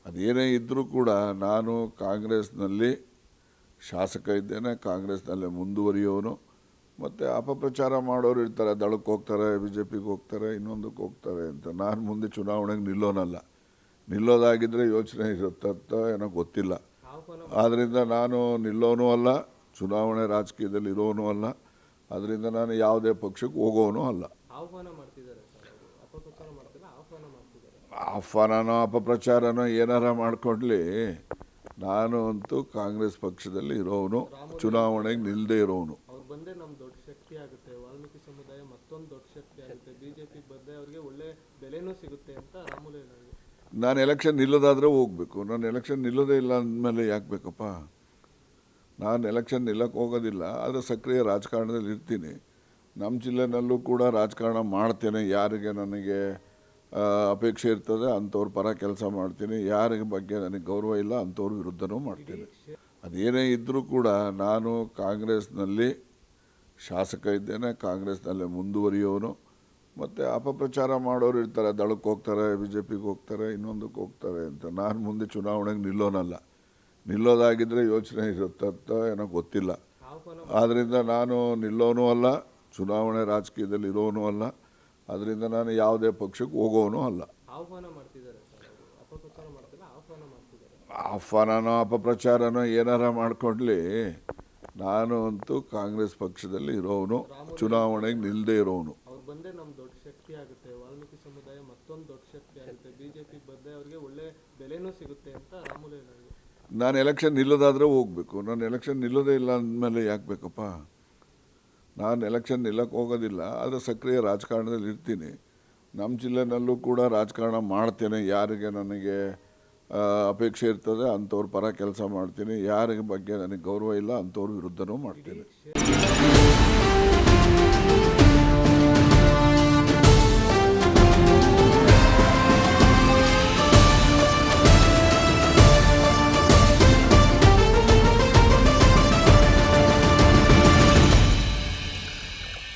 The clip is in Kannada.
ಅದೇನೇ ಇದ್ದರೂ ಕೂಡ ನಾನು ಕಾಂಗ್ರೆಸ್ನಲ್ಲಿ ಶಾಸಕ ಇದ್ದೇನೆ, ಕಾಂಗ್ರೆಸ್ನಲ್ಲೇ ಮುಂದುವರಿಯೋನು. ಮತ್ತು ಅಪಪ್ರಚಾರ ಮಾಡೋರು ಇರ್ತಾರೆ, ದಳಕ್ಕೆ ಹೋಗ್ತಾರೆ, ಬಿ ಜೆ ಪಿಗೆ ಹೋಗ್ತಾರೆ, ಇನ್ನೊಂದಕ್ಕೆ ಹೋಗ್ತಾರೆ ಅಂತ. ನಾನು ಮುಂದೆ ಚುನಾವಣೆಗೆ ನಿಲ್ಲೋನಲ್ಲ. ನಿಲ್ಲೋದಾಗಿದ್ದರೆ ಯೋಚನೆ ಇರುತ್ತಂತ ಏನೋ ಗೊತ್ತಿಲ್ಲ. ಆದ್ದರಿಂದ ನಾನು ನಿಲ್ಲೋನೂ ಅಲ್ಲ, ಚುನಾವಣೆ ರಾಜಕೀಯದಲ್ಲಿ ಇರೋನೂ ಅಲ್ಲ. ಅದರಿಂದ ನಾನು ಯಾವುದೇ ಪಕ್ಷಕ್ಕೆ ಹೋಗೋನೂ ಅಲ್ಲ. ಆಹ್ವಾನನೋ ಅಪಪ್ರಚಾರನೋ ಏನಾರ ಮಾಡ್ಕೊಡ್ಲಿ, ನಾನು ಅಂತೂ ಕಾಂಗ್ರೆಸ್ ಪಕ್ಷದಲ್ಲಿ ಇರೋನು, ಚುನಾವಣೆಗೆ ನಿಲ್ಲದೆ ಇರೋನು. ಬಂದ್ರೆ ನಮ್ ದೊಡ್ಡ ಶಕ್ತಿ ಆಗುತ್ತೆ, ವಾಲ್ಮೀಕಿ ಸಮುದಾಯ ಮತ್ತೊಂದು ದೊಡ್ಡ ಶಕ್ತಿ ಆಗುತ್ತೆ, ಬಿಜೆಪಿ ಬಂದ್ರೆ ಅವ್ರಿಗೆ ಒಳ್ಳೆ ಬೆಲೆನೂ ಸಿಗುತ್ತೆ ಅಂತ ರಾಮುಲು ಹೇಳಿದ್ರು. ನಾನು ಎಲೆಕ್ಷನ್ ನಿಲ್ಲೋದಾದ್ರೆ ಹೋಗ್ಬೇಕು. ನಾನು ಎಲೆಕ್ಷನ್ ನಿಲ್ಲೋದೇ ಇಲ್ಲ ಅಂದಮೇಲೆ ಯಾಕೆ ಬೇಕಪ್ಪ? ನಾನು ಎಲೆಕ್ಷನ್ ನಿಲ್ಲಕ್ಕೆ ಹೋಗೋದಿಲ್ಲ, ಆದರೆ ಸಕ್ರಿಯ ರಾಜಕಾರಣದಲ್ಲಿ ಇರ್ತೀನಿ. ನಮ್ಮ ಜಿಲ್ಲೆನಲ್ಲೂ ಕೂಡ ರಾಜಕಾರಣ ಮಾಡ್ತೇನೆ. ಯಾರಿಗೆ ನನಗೆ ಅಪೇಕ್ಷೆ ಇರ್ತದೆ ಅಂಥವ್ರ ಪರ ಕೆಲಸ ಮಾಡ್ತೀನಿ. ಯಾರಿಗೆ ಬಗ್ಗೆ ನನಗೆ ಗೌರವ ಇಲ್ಲ ಅಂಥವ್ರ ವಿರುದ್ಧನೂ ಮಾಡ್ತೀನಿ. ಅದೇನೇ ಇದ್ದರೂ ಕೂಡ ನಾನು ಕಾಂಗ್ರೆಸ್ನಲ್ಲಿ ಶಾಸಕ ಇದ್ದೇನೆ, ಕಾಂಗ್ರೆಸ್ನಲ್ಲೇ ಮುಂದುವರಿಯೋನು. ಮತ್ತು ಅಪಪ್ರಚಾರ ಮಾಡೋರು ಇರ್ತಾರೆ, ದಳಕ್ಕೆ ಹೋಗ್ತಾರೆ, ಬಿ ಜೆ ಪಿಗೆ ಹೋಗ್ತಾರೆ, ಇನ್ನೊಂದಕ್ಕೆ ಹೋಗ್ತಾರೆ ಅಂತ. ನಾನು ಮುಂದೆ ಚುನಾವಣೆಗೆ ನಿಲ್ಲೋನಲ್ಲ. ನಿಲ್ಲೋದಾಗಿದ್ದರೆ ಯೋಚನೆ ಇರುತ್ತಂತ ಏನೋ ಗೊತ್ತಿಲ್ಲ. ಆದ್ದರಿಂದ ನಾನು ನಿಲ್ಲೋನೂ ಅಲ್ಲ, ಚುನಾವಣೆ ರಾಜಕೀಯದಲ್ಲಿ ಇರೋನೂ ಅಲ್ಲ. ಅದರಿಂದ ನಾನು ಯಾವುದೇ ಪಕ್ಷಕ್ಕೆ ಹೋಗೋನೂ ಅಲ್ಲ. ಆಹ್ವಾನನೋ ಅಪಪ್ರಚಾರನೋ ಏನಾರ ಮಾಡ್ಕೊಡ್ಲಿ, ನಾನು ಅಂತೂ ಕಾಂಗ್ರೆಸ್ ಪಕ್ಷದಲ್ಲಿ ಇರೋನು, ಚುನಾವಣೆಗೆ ನಿಲ್ಲದೆ ಇರೋನು. ಬಂದ್ರೆ ನಮ್ ದೊಡ್ಡ ಶಕ್ತಿ ಆಗುತ್ತೆ, ವಾಲ್ಮೀಕಿ ಸಮುದಾಯ ಮತ್ತೊಂದು ದೊಡ್ಡ ಶಕ್ತಿ ಆಗುತ್ತೆ, ಬಿಜೆಪಿ ಬಂದ್ರೆ ಅವ್ರಿಗೆ ಒಳ್ಳೆ ಬೆಲೆನೂ ಸಿಗುತ್ತೆ ಅಂತ ರಾಮುಲು ಹೇಳಿದ್ರು. ನಾನು ಎಲೆಕ್ಷನ್ ನಿಲ್ಲೋದಾದ್ರೆ ಹೋಗ್ಬೇಕು. ನಾನು ಎಲೆಕ್ಷನ್ ನಿಲ್ಲೋದೇ ಇಲ್ಲ ಅಂದಮೇಲೆ ಯಾಕೆ ಬೇಕಪ್ಪ? ನಾನು ಎಲೆಕ್ಷನ್ ನಿಲ್ಲಕ್ಕೆ ಹೋಗೋದಿಲ್ಲ, ಆದರೆ ಸಕ್ರಿಯ ರಾಜಕಾರಣದಲ್ಲಿ ಇರ್ತೀನಿ. ನಮ್ಮ ಜಿಲ್ಲೆನಲ್ಲೂ ಕೂಡ ರಾಜಕಾರಣ ಮಾಡ್ತೇನೆ. ಯಾರಿಗೆ ನನಗೆ ಅಪೇಕ್ಷೆ ಇರ್ತದೆ ಅಂಥವ್ರ ಪರ ಕೆಲಸ ಮಾಡ್ತೀನಿ. ಯಾರಿಗೆ ಬಗ್ಗೆ ನನಗೆ ಗೌರವ ಇಲ್ಲ ಅಂಥವ್ರ ವಿರುದ್ಧನೂ ಮಾಡ್ತೀನಿ.